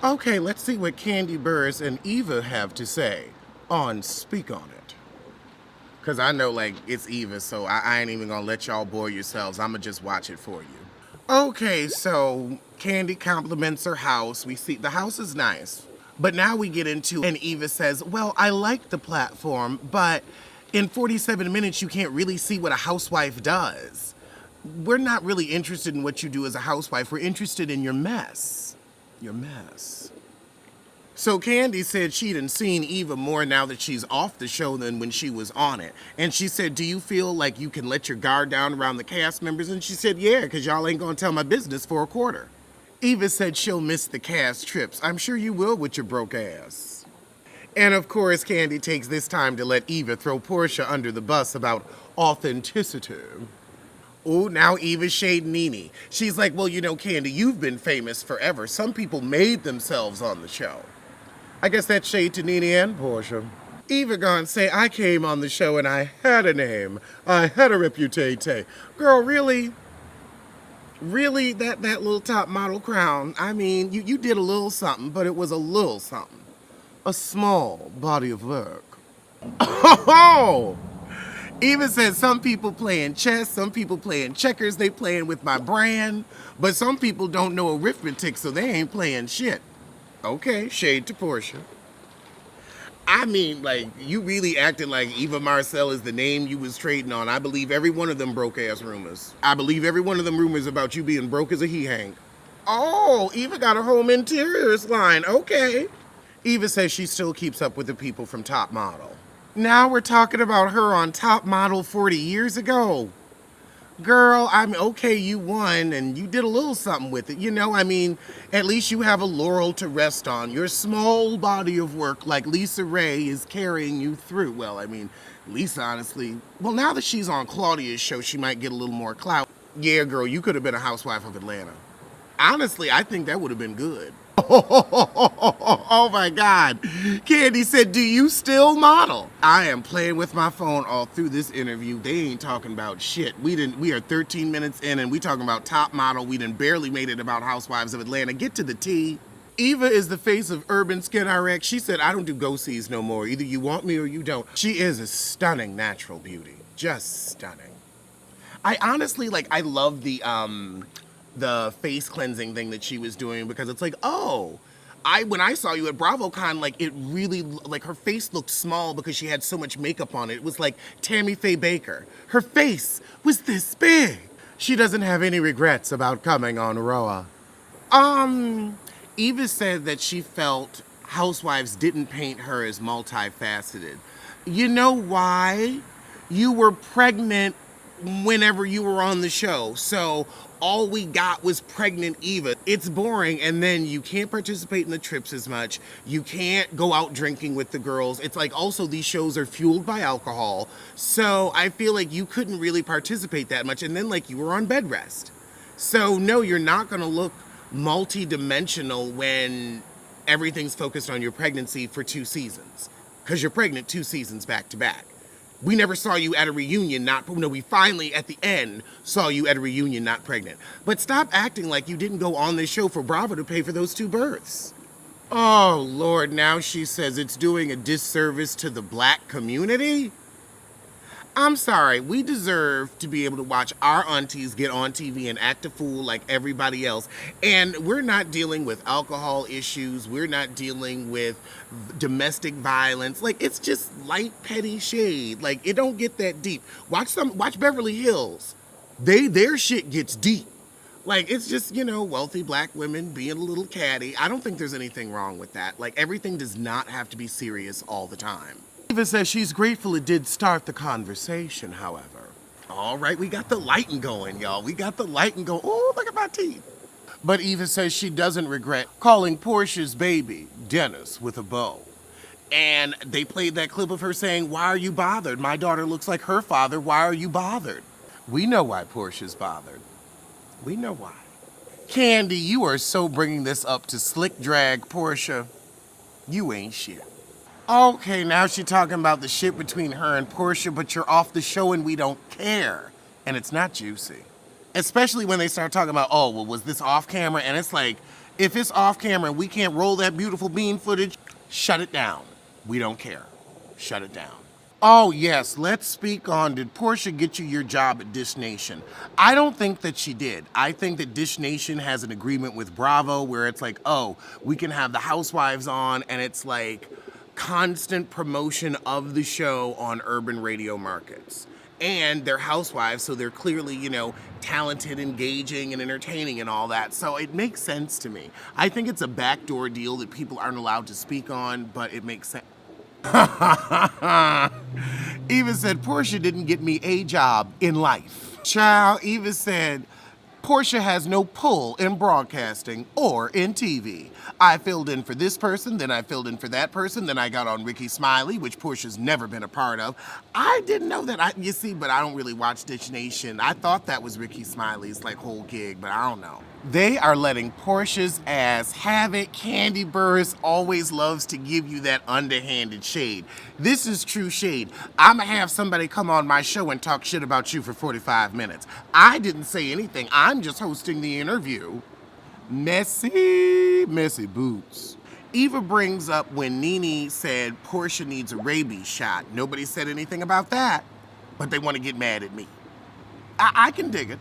Okay, let's see what Kandi Burris and Eva have to say on Speak On It. Because I know, like, it's Eva, so I ain't even gonna let y'all bore yourselves. I'm gonna just watch it for you. Okay, so Kandi compliments her house. We see the house is nice. But now we get into, and Eva says, well, I like the platform, but in 47 minutes, you can't really see what a housewife does. We're not really interested in what you do as a housewife. We're interested in your mess. Your mess. So Kandi said she'd seen Eva more now that she's off the show than when she was on it. And she said, do you feel like you can let your guard down around the cast members? And she said, yeah, because y'all ain't gonna tell my business for a quarter. Eva said she'll miss the cast trips. I'm sure you will with your broke ass. And of course, Kandi takes this time to let Eva throw Portia under the bus about authenticity. Oh, now Eva's shade Nene. She's like, well, you know, Kandi, you've been famous forever. Some people made themselves on the show. I guess that's shade to Nene and Portia. Eva gonna say, I came on the show and I had a name. I had a reputation. Girl, really? Really, that little top model crown? I mean, you did a little something, but it was a little something. A small body of work. Oh! Eva says some people playing chess, some people playing checkers, they playing with my brand, but some people don't know arithmetic, so they ain't playing shit. Okay, shade to Portia. I mean, like, you really acting like Eva Marcel is the name you was trading on. I believe every one of them broke-ass rumors. I believe every one of them rumors about you being broke as a he-hank. Oh, Eva got a home interiors line. Okay. Eva says she still keeps up with the people from Top Model. Now we're talking about her on Top Model 40 years ago. Girl, I mean, okay, you won and you did a little something with it. You know, I mean, at least you have a laurel to rest on. Your small body of work, like Lisa Ray, is carrying you through. Well, I mean, Lisa, honestly, well, now that she's on Claudia's show, she might get a little more clout. Yeah, girl, you could have been a housewife of Atlanta. Honestly, I think that would have been good. Oh my God. Kandi said, do you still model? I am playing with my phone all through this interview. They ain't talking about shit. We are 13 minutes in and we talking about Top Model. We done barely made it about Housewives of Atlanta. Get to the tea. Eva is the face of Urban Skin RX. She said, I don't do go-sees no more. Either you want me or you don't. She is a stunning natural beauty. Just stunning. I honestly, like, I love the face cleansing thing that she was doing because it's like, oh, when I saw you at BravoCon, like it really, like her face looked small because she had so much makeup on it. It was like Tammy Faye Baker. Her face was this big. She doesn't have any regrets about coming on Roa. Eva said that she felt Housewives didn't paint her as multifaceted. You know why? You were pregnant whenever you were on the show, so all we got was pregnant Eva. It's boring, and then you can't participate in the trips as much. You can't go out drinking with the girls. It's like also these shows are fueled by alcohol, so I feel like you couldn't really participate that much, and then like you were on bed rest. So no, you're not gonna look multi-dimensional when everything's focused on your pregnancy for 2 seasons, because you're pregnant 2 seasons back to back. We never saw you at a reunion we finally, at the end, saw you at a reunion not pregnant. But stop acting like you didn't go on this show for Bravo to pay for those 2 births. Oh, Lord, now she says it's doing a disservice to the black community? I'm sorry, we deserve to be able to watch our aunties get on TV and act a fool like everybody else. And we're not dealing with alcohol issues. We're not dealing with domestic violence. Like, it's just light, petty shade. Like, it don't get that deep. Watch Beverly Hills. Their shit gets deep. Like, it's just, you know, wealthy black women being a little catty. I don't think there's anything wrong with that. Like, everything does not have to be serious all the time. Eva says she's grateful it did start the conversation, however. All right, we got the lighting going, y'all. We got the lighting going. Oh, look at my teeth. But Eva says she doesn't regret calling Portia's baby Dennis with a bow. And they played that clip of her saying, why are you bothered? My daughter looks like her father. Why are you bothered? We know why Portia's bothered. We know why. Kandi, you are so bringing this up to slick drag Portia. You ain't shit. Okay, now she's talking about the shit between her and Portia, but you're off the show and we don't care. And it's not juicy. Especially when they start talking about, oh, well, was this off camera? And it's like, If it's off camera and we can't roll that beautiful bean footage, shut it down. We don't care. Shut it down. Oh, yes, let's speak on, did Portia get you your job at Dish Nation? I don't think that she did. I think that Dish Nation has an agreement with Bravo where it's like, oh, we can have the housewives on, and it's like constant promotion of the show on urban radio markets. And they're housewives, so they're clearly, talented, engaging, and entertaining and all that. So it makes sense to me. I think it's a backdoor deal that people aren't allowed to speak on, but it makes sense. Eva said Portia didn't get me a job in life. Child, Eva said Portia has no pull in broadcasting or in TV. I filled in for this person, then I filled in for that person, then I got on Ricky Smiley, which Portia's never been a part of. I didn't know that. You see, but I don't really watch Dish Nation. I thought that was Ricky Smiley's whole gig, but I don't know. They are letting Portia's ass have it. Kandi Burruss always loves to give you that underhanded shade. This is true shade. I'ma have somebody come on my show and talk shit about you for 45 minutes. I didn't say anything. I'm just hosting the interview. Messy boots. Eva brings up when Nene said Portia needs a rabies shot. Nobody said anything about that, but they want to get mad at me. I can dig it.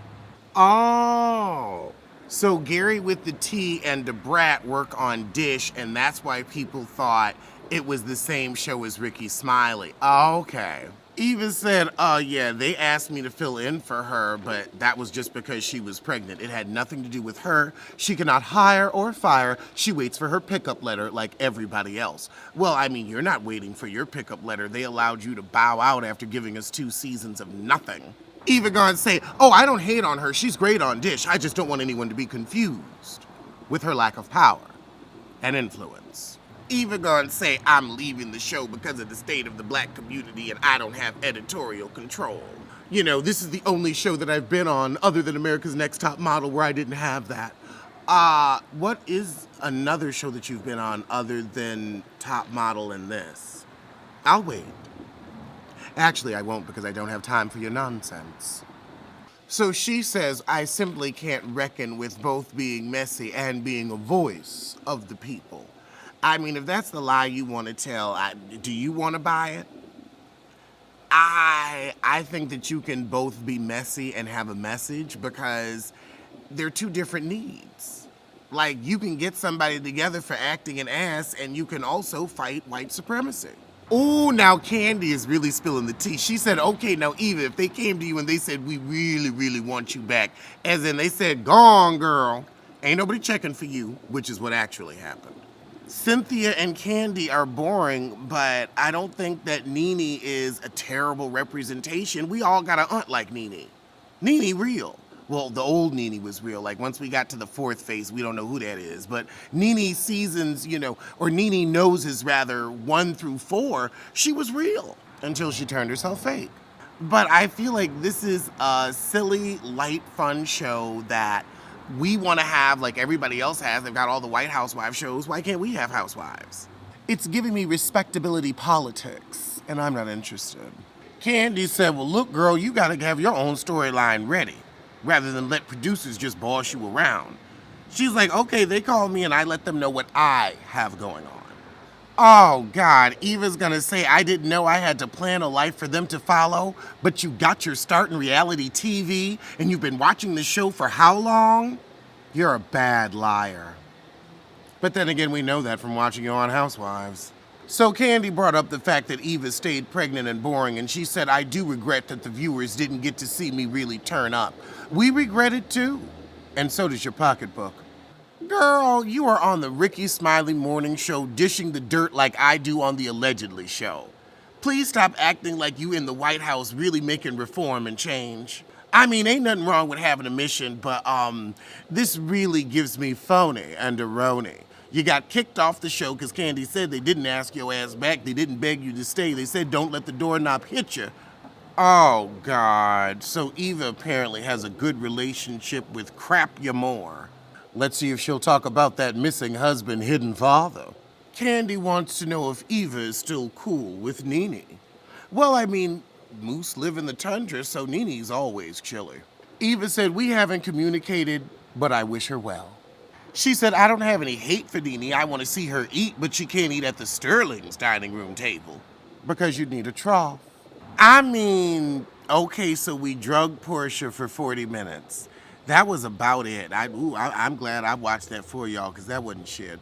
Oh. So Gary with the T and DeBrat work on Dish, and that's why people thought it was the same show as Ricky Smiley. Okay. Eva said, yeah, they asked me to fill in for her, but that was just because she was pregnant. It had nothing to do with her. She cannot hire or fire. She waits for her pickup letter like everybody else. Well, I mean, you're not waiting for your pickup letter. They allowed you to bow out after giving us 2 seasons of nothing. Eva gonna say, oh, I don't hate on her. She's great on Dish. I just don't want anyone to be confused with her lack of power and influence. Eva gonna say, I'm leaving the show because of the state of the black community and I don't have editorial control. This is the only show that I've been on other than America's Next Top Model where I didn't have that. What is another show that you've been on other than Top Model and this? I'll wait. Actually, I won't because I don't have time for your nonsense. So she says, I simply can't reckon with both being messy and being a voice of the people. I mean, if that's the lie you want to tell, do you want to buy it? I think that you can both be messy and have a message because they're 2 different needs. You can get somebody together for acting an ass and you can also fight white supremacy. Oh, now Kandi is really spilling the tea. She said, okay, now Eva, if they came to you and they said, we really, really want you back, as in they said, go on, girl, ain't nobody checking for you, which is what actually happened. Cynthia and Kandi are boring, but I don't think that Nene is a terrible representation. We all got an aunt like Nene. Nene real. Well, the old Nene was real. Once we got to the 4th phase, we don't know who that is. But Nene seasons, or Nene noses rather, 1 through 4, she was real until she turned herself fake. But I feel like this is a silly, light, fun show that we want to have like everybody else has. They've got all the white housewife shows. Why can't we have housewives? It's giving me respectability politics, and I'm not interested. Kandi said, well, look, girl, you got to have your own storyline ready, rather than let producers just boss you around. She's like, okay, they call me and I let them know what I have going on. Oh, God, Eva's gonna say, I didn't know I had to plan a life for them to follow, but you got your start in reality TV and you've been watching the show for how long? You're a bad liar. But then again, we know that from watching you on Housewives. So Kandi brought up the fact that Eva stayed pregnant and boring, and she said, I do regret that the viewers didn't get to see me really turn up. We regret it too. And so does your pocketbook. Girl, you are on the Ricky Smiley morning show dishing the dirt like I do on the Allegedly show. Please stop acting like you in the White House really making reform and change. I mean, ain't nothing wrong with having a mission, but this really gives me phony and erroneous. You got kicked off the show because Kandi said they didn't ask your ass back. They didn't beg you to stay. They said don't let the doorknob hit you. Oh, God. So Eva apparently has a good relationship with Crap Yamore. Let's see if she'll talk about that missing husband, hidden father. Kandi wants to know if Eva is still cool with Nene. Well, I mean, moose live in the tundra, so Nene's always chilly. Eva said, we haven't communicated, but I wish her well. She said, I don't have any hate for Nene. I want to see her eat, but she can't eat at the Sterling's dining room table because you need a trough. I mean, okay, so we drug Portia for 40 minutes. That was about it. I'm glad I watched that for y'all because that wasn't shit.